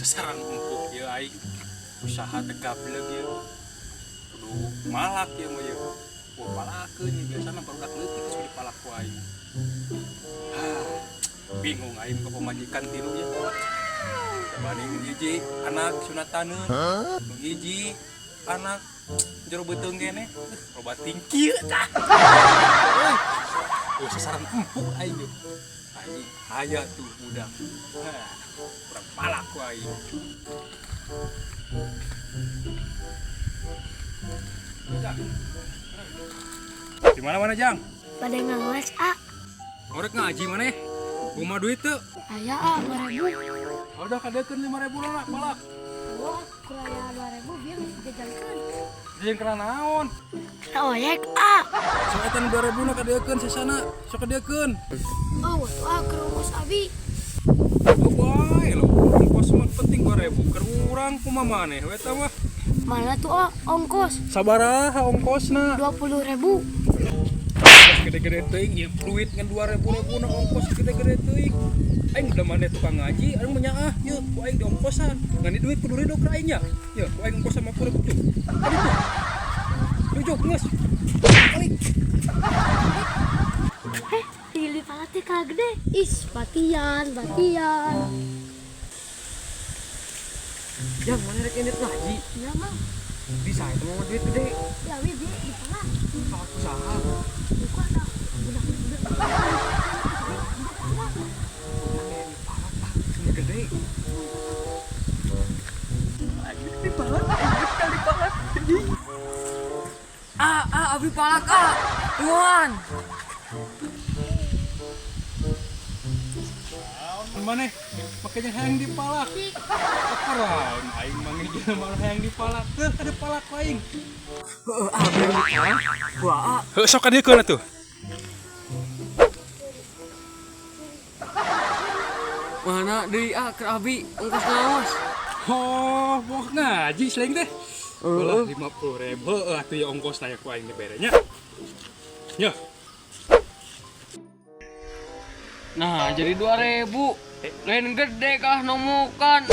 sasaran empuk ya aing usaha tegapleg ya kudu malak ya mah ya wah palakeun ya biasana barudak leutik geus dipalak ku aing bingung aing ka pamajikan tilu ya bani hiji anak sunataneun hiji anak jero beuteung kene loba tingki tah sasaran empuk aing yeuh anjing aya tuh budak kurang palak ku aing di mana Jang? Pada ngeles Ngorek ngaji maneh? Rumah duit tuh? Aya 5.000. Udah kadekeun 5.000 lah palak. Wah, kuraya 2.000 biar dijajalkeun. Jeung kana naon? Proyek Sok eta 2.000 na kadekeun sesana, sok kadekeun. Oh, ke ongkos abi. Oh bae lo, ongkos mah penting 2.000. Keur urang kumaha maneh we eta mah? Mana tuh ongkos? Sabaraha ongkosna? 20.000. Gede-gede teuing ieu duit ngan 2.000 na ongkos gede-gede teuing. Aing udah maneh tukang ngaji, aing menyaah yeuh ku aing diongkosan. Ngan di duit kudu ridho ka aing nya. Yeuh ku aing ongkos sama kudu tuh. Adi tuh. Tujuh geus. Balik. Pilih palatnya kagak gede. Batian. Yang mana rek ini ngaji? Ya, Mang. Bisa itu mau duit gede. Ya, di pala. Salah usaha. Bukan ada budak. Ini gede. Di palat. Abdi palak Tuan. Maneh makanya hayang dipalak. Aparaun aing mangejel malah hayang dipalak. Teu ada palak ku aing. Abdi palak. Wah, Heuh sok ka dieu keun atuh. mana deui ke abi ongkos ngawas. Oh, mau ngaji selain teh. Bolah 50.000 atuh ya ongkos tanya ku aing diberenya. Nya. Nah, jadi 2.000. Lain gede kah nomokan.